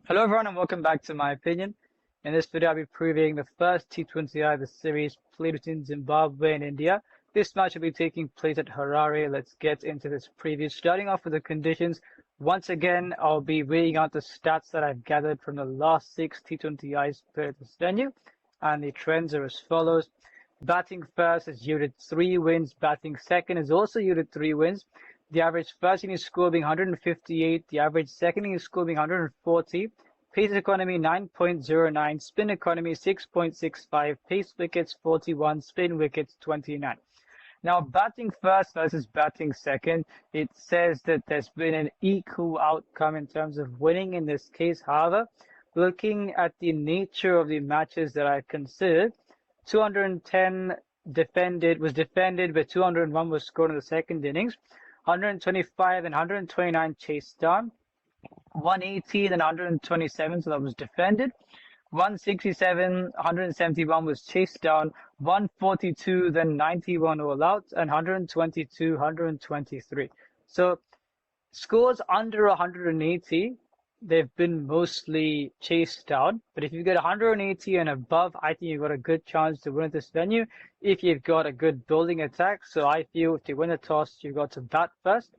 Hello everyone and welcome back to my opinion. In this video I'll be previewing the first T20I of the series played between Zimbabwe and India. This match will be taking place at Harare. Let's get into this preview. Starting off with the conditions. Once again, I'll be reading out the stats that I've gathered from the last 6 T20Is played at this venue. And the trends are as follows. Batting first has yielded 3 wins. Batting second has also yielded 3 wins. The average first inning score being 158. The average second inning score being 140. Pace economy 9.09. Spin economy 6.65. Pace wickets 41. Spin wickets 29. Now, batting first versus batting second, it says that there's been an equal outcome in terms of winning in this case. However, looking at the nature of the matches that I considered, 210 was defended, but 201 was scored in the second innings. 125 and 129 chased down. 118 and 127, so that was defended. 167, 171 was chased down. 142, then 91 all out, and 122, 123. So scores under 180, they've been mostly chased down. But if you get 180 and above, I think you've got a good chance to win at this venue if you've got a good bowling attack. So I feel if you win the toss, you've got to bat first.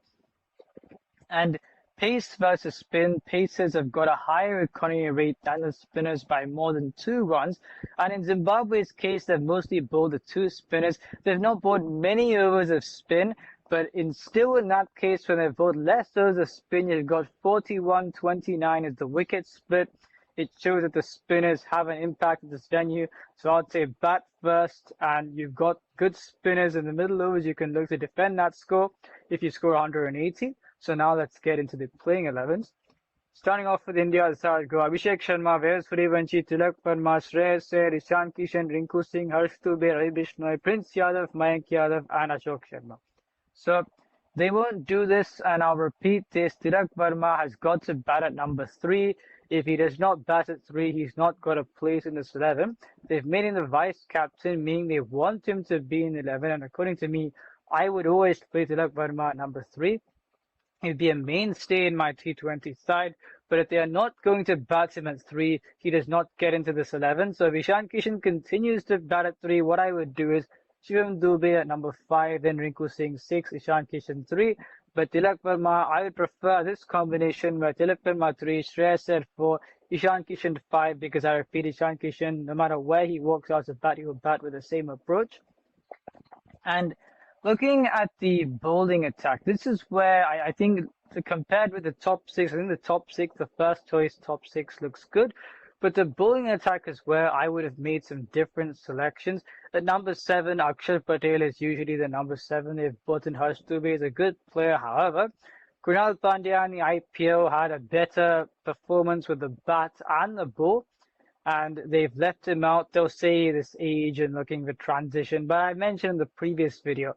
And pace versus spin, pacers have got a higher economy rate than the spinners by more than 2 runs. And in Zimbabwe's case, they've mostly bowled the 2 spinners. They've not bowled many overs of spin. But still in that case, when they've bowled less overs of spin, you've got 41-29 as the wicket split. It shows that the spinners have an impact at this venue. So I'd say bat first, and you've got good spinners in the middle overs. You can look to defend that score if you score 180. So now let's get into the playing 11s. Starting off with India, this is how it goes. Abhishek Sharma, Veer Suryavanshi, Tilak Verma, Shreyas Iyer, Ishan Kishan, Rinku Singh, Harsh Dubey, Ravi Bishnoi, Prince Yadav, Mayank Yadav, and Ashok Sharma. So they won't do this, and I'll repeat this. Tilak Verma has got to bat at number 3. If he does not bat at 3, he's not got a place in this 11. They've made him the vice captain, meaning they want him to be in 11. And according to me, I would always play Tilak Verma at number 3. He'd be a mainstay in my T20 side, but if they are not going to bat him at 3, he does not get into this 11. So if Ishan Kishan continues to bat at 3, what I would do is Shivam Dubey at number 5, then Rinku Singh 6, Ishan Kishan 3. But Tilak Verma, I would prefer this combination where Tilak Verma 3, Shreyas Iyer 4, Ishan Kishan 5, because I repeat, Ishan Kishan, no matter where he walks out to bat, he will bat with the same approach. And looking at the bowling attack, this is where I think, compared with the top 6, I think the top 6, the first choice top 6 looks good. But the bowling attack is where I would have made some different selections. At number 7, Akshar Patel is usually the number 7. They've brought in Harsh Dubey is a good player. However, Krunal Pandya in the IPL had a better performance with the bat and the ball, and they've left him out. They'll say this age and looking for transition. But I mentioned in the previous video,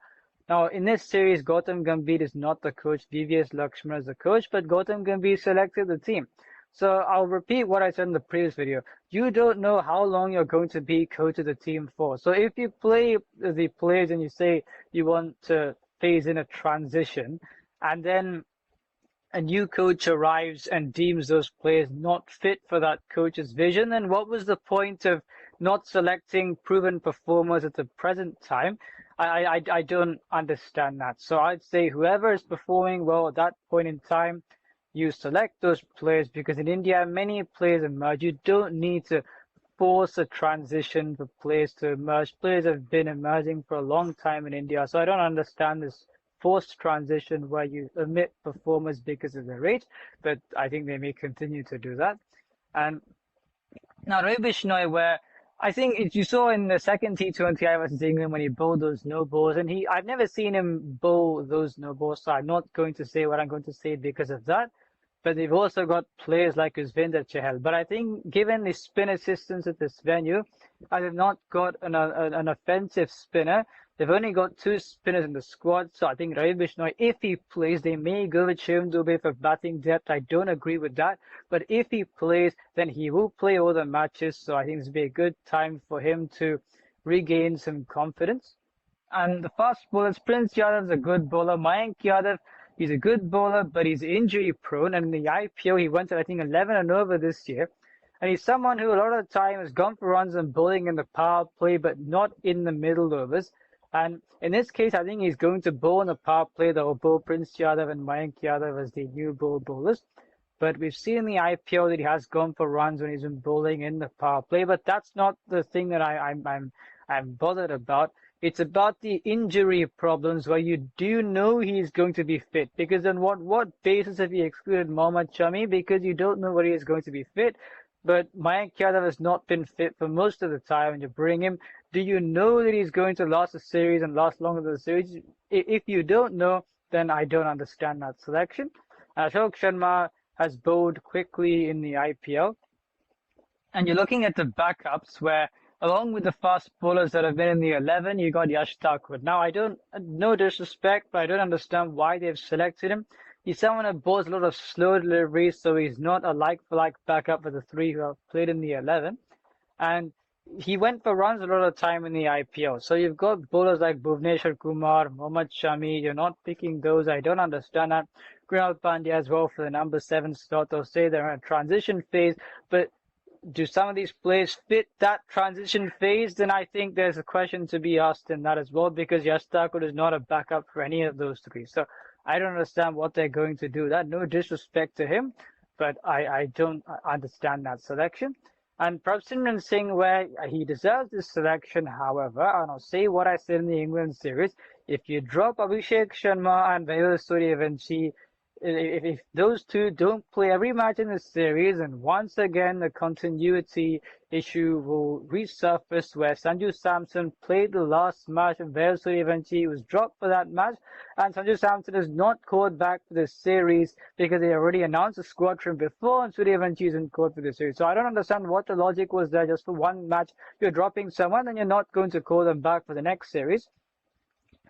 now, in this series, Gautam Gambhir is not the coach. VVS Lakshman is the coach, but Gautam Gambhir selected the team. So I'll repeat what I said in the previous video. You don't know how long you're going to be coach of the team for. So if you play the players and you say you want to phase in a transition, and then a new coach arrives and deems those players not fit for that coach's vision, then what was the point of not selecting proven performers at the present time? I don't understand that. So I'd say whoever is performing well at that point in time, you select those players, because in India, many players emerge. You don't need to force a transition for players to emerge. Players have been emerging for a long time in India. So I don't understand this forced transition where you omit performers because of their age, but I think they may continue to do that. And now Ravi Bishnoi, where I think if you saw in the second T20I versus England when he bowled those no balls, and I've never seen him bowl those no balls, so I'm not going to say what I'm going to say because of that. But they've also got players like Yuzvendra Chahal. But I think given the spin assistance at this venue, I have not got an offensive spinner. They've only got 2 spinners in the squad, so I think Ravi Bishnoi, if he plays, they may go with Shivam Dubey for batting depth. I don't agree with that. But if he plays, then he will play all the matches, so I think this will be a good time for him to regain some confidence. And the fast bowlers, Prince Yadav is a good bowler. Mayank Yadav, He's a good bowler, but he's injury prone. And in the IPL, he went at, I think, 11 and over this year. And he's someone who a lot of the time has gone for runs and bowling in the power play, but not in the middle overs. And in this case, I think he's going to bowl in the power play. They'll bowl Prince Yadav and Mayank Yadav as the new bowlers. But we've seen in the IPL that he has gone for runs when he's been bowling in the power play. But that's not the thing that I'm bothered about. It's about the injury problems where you do know he's going to be fit. Because on what basis have you excluded Mohammad Shami? Because you don't know whether he is going to be fit. But Mayank Yadav has not been fit for most of the time when you bring him. Do you know that he's going to last a series and last longer than the series? If you don't know, then I don't understand that selection. Ashok Sharma has bowled quickly in the IPL. And you're looking at the backups where, along with the fast bowlers that have been in the 11, you got Yash Thakur. Now, no disrespect, but I don't understand why they've selected him. He's someone who bowls a lot of slow deliveries, so he's not a like-for-like backup for the three who have played in the 11. And he went for runs a lot of time in the IPL. So you've got bowlers like Bhuvneshwar Kumar, Mohammad Shami. You're not picking those. I don't understand that. Krunal Pandya as well for the number 7 slot. They'll say they're in a transition phase, but do some of these players fit that transition phase? Then I think there's a question to be asked in that as well, because Yash Thakur is not a backup for any of those three. So I don't understand what they're going to do. That no disrespect to him, but I don't understand that selection. And Prabhsimran Singh, where he deserves this selection, however, and I'll say what I said in the England series, if you drop Abhishek Sharma and Mehul Suryavanshi, if those two don't play every match in the series, and once again the continuity issue will resurface where Sanju Samson played the last match and Mehul Suryavanshi was dropped for that match, and Sanju Samson is not called back for the series because they already announced the squad from before and Suryavanshi isn't called for the series. So I don't understand what the logic was there. Just for one match you're dropping someone and you're not going to call them back for the next series.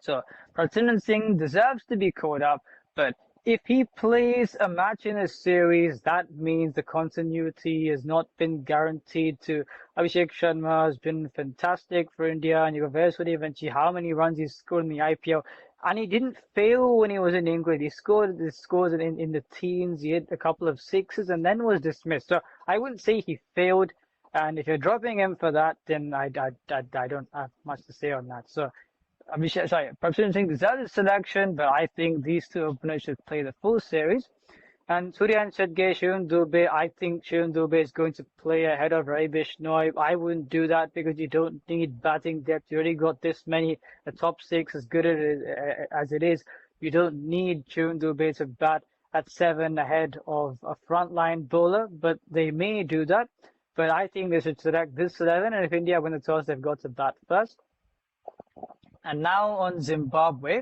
So Prabhsimran Singh deserves to be called up, but if he plays a match in a series, that means the continuity has not been guaranteed to Abhishek Sharma. Has been fantastic for India, and you got Mehul Suryavanshi, how many runs he scored in the IPL. And he didn't fail when he was in England. He scored the scores in the teens. He hit a couple of sixes and then was dismissed. So I wouldn't say he failed. And if you're dropping him for that, then I don't have much to say on that. So Prabhsimran Singh deserves a selection, but I think these two openers should play the full series. And Suryan Shetge, Shivam Dube, I think Shivam Dube is going to play ahead of Ravi Bishnoi. I wouldn't do that because you don't need batting depth. You already got this many, the top 6 as good as it is. You don't need Shivam Dube to bat at 7 ahead of a frontline bowler, but they may do that. But I think they should select this 11, and if India win the toss, they've got to bat first. And now on Zimbabwe,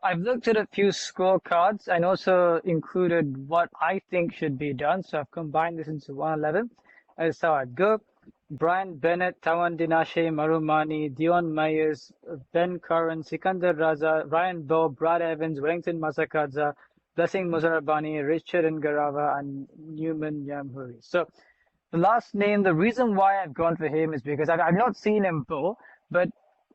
I've looked at a few scorecards and also included what I think should be done. So I've combined this into 111. That's how I'd go. Brian Bennett, Tawan Dinashe, Marumani, Dion Myers, Ben Curran, Sikandar Raza, Ryan Bowe, Brad Evans, Wellington Masakadza, Blessing Muzarabani, Richard Ngarava, and Newman Yamhuri. So the last name, the reason why I've gone for him is because I've not seen him bowl, but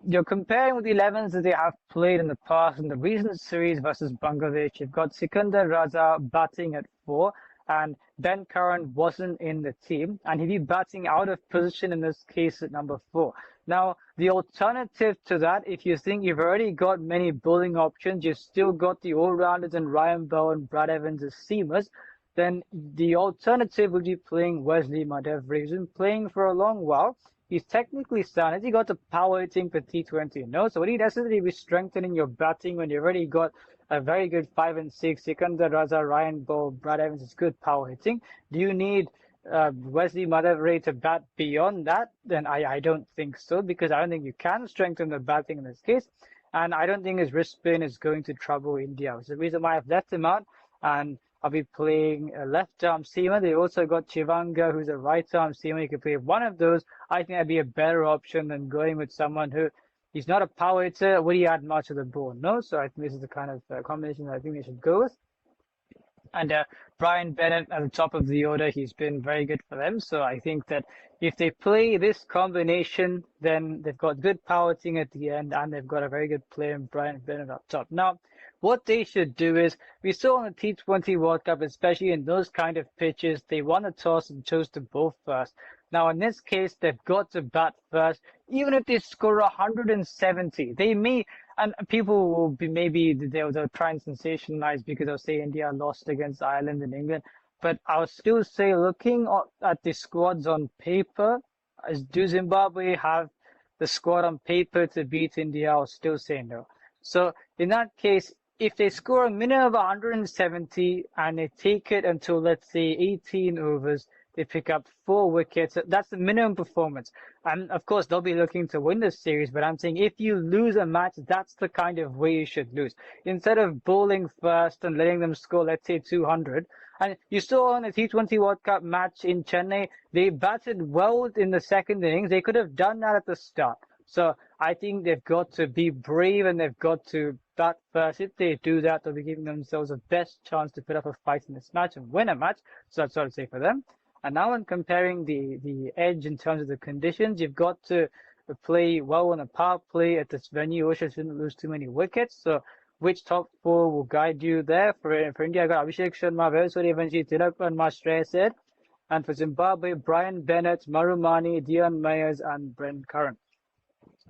you're comparing with the 11s that they have played in the past in the recent series versus Bangladesh. You've got Sikandar Raza batting at 4, and Ben Curran wasn't in the team, and he'd be batting out of position in this case at number 4. Now, the alternative to that, if you think you've already got many bowling options, you've still got the all-rounders and Ryan Bowe and Brad Evans as seamers, then the alternative would be playing Wesley Madevri, who's been playing for a long while. He's technically sound. Has he got the power hitting for T20? No. So would he necessarily be strengthening your batting when you've already got a very good 5 and 6? Sikandar Raza, Ryan Bowe, Brad Evans is good power hitting. Do you need Wesley Madevri to bat beyond that? Then I don't think so, because I don't think you can strengthen the batting in this case. And I don't think his wrist spin is going to trouble India. It's the reason why I've left him out. And I'll be playing a left-arm seamer. They also got Chivanga, who's a right-arm seamer. You can play one of those. I think that'd be a better option than going with someone who, he's not a power hitter. Would he add much to the ball? No. So I think this is the kind of combination that I think they should go with. And Brian Bennett at the top of the order, he's been very good for them. So I think that if they play this combination, then they've got good power hitting at the end, and they've got a very good player in Brian Bennett up top. Now, what they should do is, we saw on the T20 World Cup, especially in those kind of pitches, they won a toss and chose to bowl first. Now, in this case, they've got to bat first. Even if they score 170, they may, and people will be, maybe they'll try and sensationalize because they'll say India lost against Ireland and England. But I'll still say, looking at the squads on paper, do Zimbabwe have the squad on paper to beat India? I'll still say no. So in that case, if they score a minimum of 170 and they take it until, let's say, 18 overs, they pick up 4 wickets. That's the minimum performance. And of course, they'll be looking to win this series. But I'm saying if you lose a match, that's the kind of way you should lose. Instead of bowling first and letting them score, let's say, 200. And you saw on the T20 World Cup match in Chennai, they batted well in the second innings. They could have done that at the start. So I think they've got to be brave and they've got to bat first. If they do that, they'll be giving themselves the best chance to put up a fight in this match and win a match. So that's what I'd say for them. And now when comparing the edge in terms of the conditions, you've got to play well on a power play at this venue. Also shouldn't lose too many wickets. So which top 4 will guide you there? For India, I got Abhishek Sharma, Suryavanshi, Tilak Verma, Shreyas Iyer. And for Zimbabwe, Brian Bennett, Marumani, Dion Myers, and Brent Curran.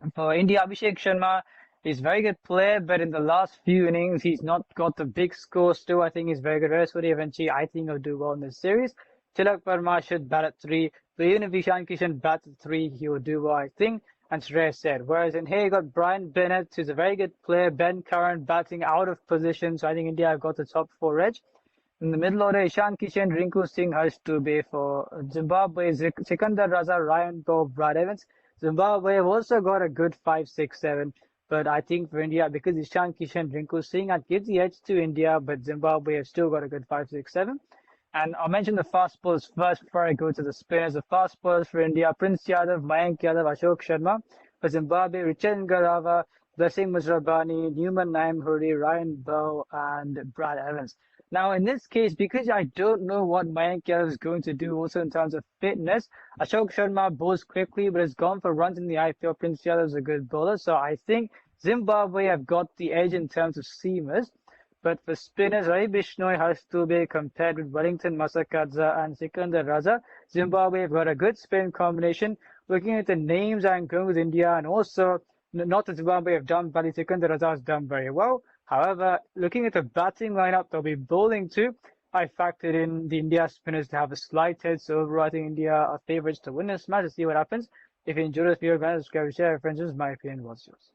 And for India, Abhishek Sharma is a very good player, but in the last few innings, he's not got the big score still. I think he's very good. Suryavanshi, I think he'll do well in this series. Tilak Verma should bat at 3. But even if Ishan Kishan bats at 3, he will do well, I think. And Shreyas Iyer. Whereas in here, you got Brian Bennett, who's a very good player. Ben Curran batting out of position. So I think India have got the top 4 edge. In the middle order, Ishan Kishan, Rinku Singh, Harsh Dubey. For Zimbabwe, Sikandar Raza, Ryan Bob, Brad Evans. Zimbabwe have also got a good 5, 6, 7. But I think for India, because Ishan Kishan, Rinku Singh, that gives the edge to India. But Zimbabwe have still got a good 5, 6, 7. And I'll mention the fast bowlers first before I go to the spinners. The fast bowlers for India, Prince Yadav, Mayank Yadav, Ashok Sharma. For Zimbabwe, Richard Garava, Blessing Muzrabani, Newman Naimhuri, Ryan Bow, and Brad Evans. Now, in this case, because I don't know what Mayank Yadav is going to do also in terms of fitness, Ashok Sharma bowls quickly, but has gone for runs in the IPL. Prince Yadav is a good bowler. So I think Zimbabwe have got the edge in terms of seamers. But for spinners, Ravi Bishnoi, Harsh Dubey compared with Wellington Masakadza and Sikandar Raza, Zimbabwe have got a good spin combination. Looking at the names, I'm going with India, and also not that Zimbabwe have done badly. Sikandar Raza has done very well. However, looking at the batting lineup, they'll be bowling too. I factored in the India spinners to have a slight edge, so overall I think India are favourites to win this match. Let's see what happens. If you enjoyed this video, guys, subscribe, share, friends. This is my opinion. What's yours?